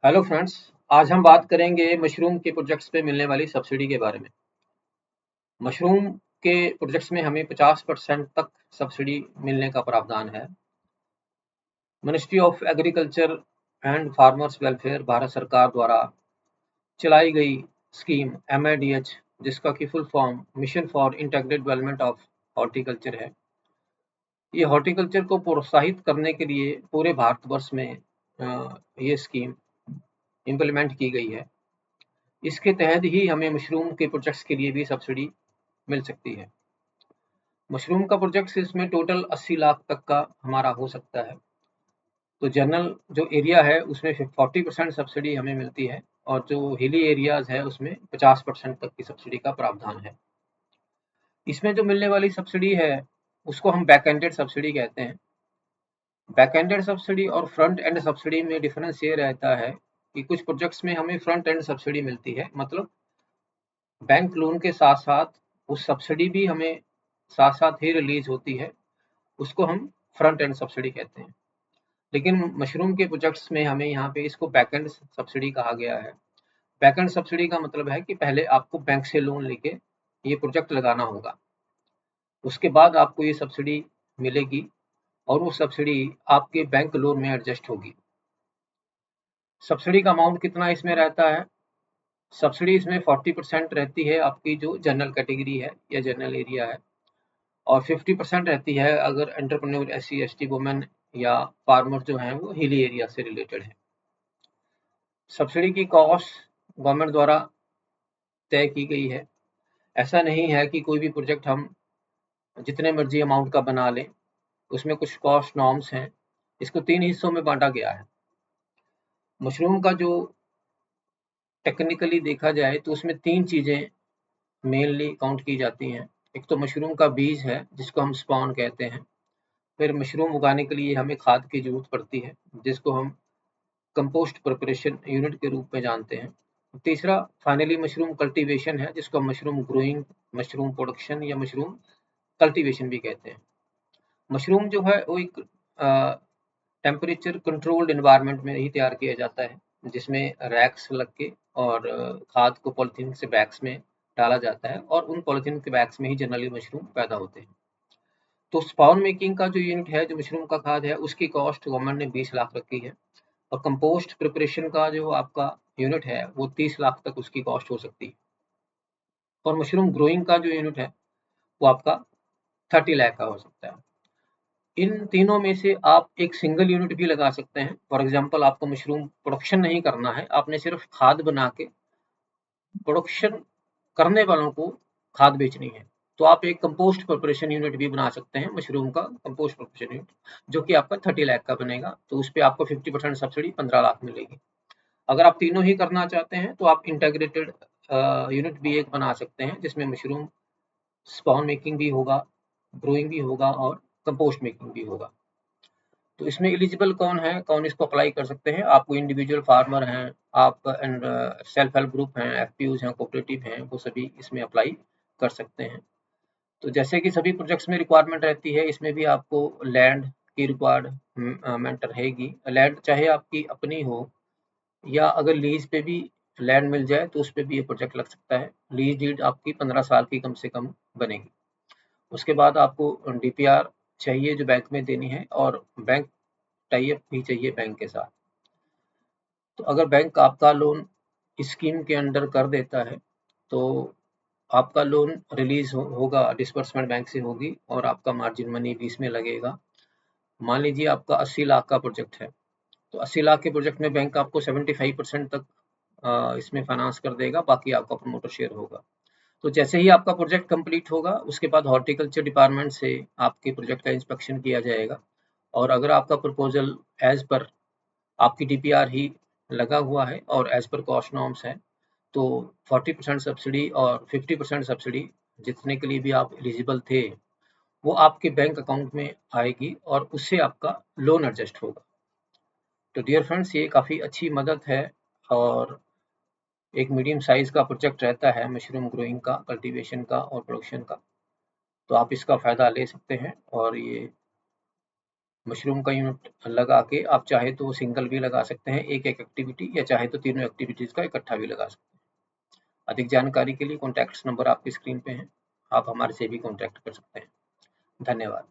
Hello friends. आज हम बात करेंगे मशरूम के प्रोजेक्ट्स पे मिलने वाली सब्सिडी के बारे में। मशरूम के प्रोजेक्ट्स में हमें 50% तक सब्सिडी मिलने का प्रावधान है। Ministry of agriculture and farmers welfare Bharat सरकार द्वारा चलाई गई स्कीम MIDH, जिसका की full form mission for integrated development of horticulture है। ये हॉर्टिकल्चर को प्रोत्साहित करने के लिए पूरे भारतवर्ष में ये स्कीम इम्प्लीमेंट की गई है। इसके तहत ही हमें मशरूम के प्रोजेक्ट्स के लिए भी सब्सिडी मिल सकती है। मशरूम का प्रोजेक्ट इसमें टोटल 80 लाख तक का हमारा हो सकता है। तो जनरल जो एरिया है उसमें 40% सब्सिडी हमें मिलती है और जो हिली एरियाज है उसमें 50% तक की सब्सिडी का प्रावधान है। इसमें जो मिलने वाली सब्सिडी है उसको हम बैक एंडेड सब्सिडी कहते हैं। बैक एंडेड सब्सिडी और फ्रंट एंड सब्सिडी में डिफरेंस ये रहता है कि कुछ प्रोजेक्ट्स में हमें फ्रंट एंड सब्सिडी मिलती है, मतलब बैंक लोन के साथ साथ उस सब्सिडी भी हमें साथ साथ ही रिलीज होती है। उसको हम फ्रंट एंड सब्सिडी कहते हैं। लेकिन मशरूम के प्रोजेक्ट्स में हमें यहाँ पे इसको बैक एंड सब्सिडी कहा गया है। बैक एंड सब्सिडी का मतलब है कि पहले आपको बैंक से लोन लेके ये प्रोजेक्ट लगाना होगा, उसके बाद आपको ये सब्सिडी मिलेगी और वो सब्सिडी आपके बैंक लोन में एडजस्ट होगी। सब्सिडी का अमाउंट कितना इसमें रहता है? सब्सिडी इसमें 40% रहती है आपकी जो जनरल कैटेगरी है या जनरल एरिया है, और 50% रहती है अगर एंटरप्रेन्योर SC ST वुमेन या फार्मर जो हैं वो हिली एरिया से रिलेटेड है। सब्सिडी की कॉस्ट गवर्नमेंट द्वारा तय की गई है। ऐसा नहीं है कि कोई भी प्रोजेक्ट हम जितने मर्जी अमाउंट का बना लें, उसमें कुछ कॉस्ट नॉर्म्स हैं। इसको 3 हिस्सों में बांटा गया है। मशरूम का जो टेक्निकली देखा जाए तो उसमें 3 चीज़ें मेनली काउंट की जाती हैं। एक तो मशरूम का बीज है जिसको हम स्पॉन कहते हैं। फिर मशरूम उगाने के लिए हमें खाद की ज़रूरत पड़ती है जिसको हम कंपोस्ट प्रिपरेशन यूनिट के रूप में जानते हैं। तीसरा फाइनली मशरूम कल्टीवेशन है जिसको हम मशरूम ग्रोइंग, मशरूम प्रोडक्शन या मशरूम कल्टीवेशन भी कहते हैं। मशरूम जो है वो एक टेम्परेचर कंट्रोल्ड एनवायरनमेंट में ही तैयार किया जाता है, जिसमें रैक्स लग के और खाद को पॉलीथीन से बैग्स में डाला जाता है और उन पॉलीथीन के बैग्स में ही जनरली मशरूम पैदा होते हैं। तो स्पाउन मेकिंग का जो यूनिट है, जो मशरूम का खाद है, उसकी कॉस्ट गवर्नमेंट ने 20 लाख रखी है और कंपोस्ट प्रिपरेशन का जो आपका यूनिट है वो 30 लाख तक उसकी कॉस्ट हो सकती है। और मशरूम ग्रोइंग का जो यूनिट है वो आपका 30 लाख का हो सकता है। इन तीनों में से आप एक सिंगल यूनिट भी लगा सकते हैं। फॉर एग्जांपल आपको मशरूम प्रोडक्शन नहीं करना है, आपने सिर्फ खाद बना के प्रोडक्शन करने वालों को खाद बेचनी है, तो आप एक कंपोस्ट प्रिपरेशन यूनिट भी बना सकते हैं, मशरूम का कंपोस्ट प्रिपरेशन यूनिट, जो कि आपका 30 लाख का बनेगा। तो उस पे आपको 50% सब्सिडी 15 लाख मिलेगी। अगर आप तीनों ही करना चाहते हैं तो आप इंटीग्रेटेड यूनिट भी एक बना सकते हैं जिसमें मशरूम स्पॉन मेकिंग भी होगा, ग्रोइंग भी होगा और कंपोस्ट मेकिंग भी होगा। तो इसमें एलिजिबल कौन है, कौन इसको अप्लाई कर सकते हैं? आपको इंडिविजुअल फार्मर हैं, आप एंड सेल्फ हेल्प ग्रुप हैं, FPOs हैं, कोऑपरेटिव हैं, वो सभी इसमें अप्लाई कर सकते हैं। तो जैसे कि सभी प्रोजेक्ट्स में रिक्वायरमेंट रहती है, इसमें भी आपको लैंड की रिक्वायरमेंट रहेगी। लैंड चाहे आपकी अपनी हो या अगर लीज पे भी लैंड मिल जाए तो उस पे भी ये प्रोजेक्ट लग सकता है। लीज डीड आपकी 15 साल की कम से कम बनेगी। उसके बाद आपको DPR चाहिए जो बैंक में देनी है, और बैंक टाई अप भी चाहिए बैंक के साथ। तो अगर बैंक आपका लोन इस स्कीम के अंडर कर देता है तो आपका लोन रिलीज होगा, डिस्बर्समेंट बैंक से होगी और आपका मार्जिन मनी भी इसमें लगेगा। मान लीजिए आपका 80 लाख का प्रोजेक्ट है, तो 80 लाख के प्रोजेक्ट में बैंक आपको 75% तक इसमें फाइनेंस कर देगा, बाकी आपका प्रमोटर शेयर होगा। तो जैसे ही आपका प्रोजेक्ट कंप्लीट होगा उसके बाद हॉर्टिकल्चर डिपार्टमेंट से आपके प्रोजेक्ट का इंस्पेक्शन किया जाएगा, और अगर आपका प्रपोजल एज पर आपकी DPR ही लगा हुआ है और एज पर कॉस्ट नॉर्म्स है, तो 40% सब्सिडी और 50% सब्सिडी जितने के लिए भी आप एलिजिबल थे वो आपके बैंक अकाउंट में आएगी और उससे आपका लोन एडजस्ट होगा। तो डियर फ्रेंड्स, ये काफ़ी अच्छी मदद है और एक मीडियम साइज का प्रोजेक्ट रहता है मशरूम ग्रोइंग का, कल्टीवेशन का और प्रोडक्शन का। तो आप इसका फ़ायदा ले सकते हैं और ये मशरूम का यूनिट लगा के आप चाहे तो सिंगल भी लगा सकते हैं एक एक्टिविटी, या चाहे तो तीनों एक्टिविटीज का इकट्ठा भी लगा सकते हैं। अधिक जानकारी के लिए कॉन्टैक्ट नंबर आपकी स्क्रीन पे है, आप हमारे से भी कॉन्टैक्ट कर सकते हैं। धन्यवाद।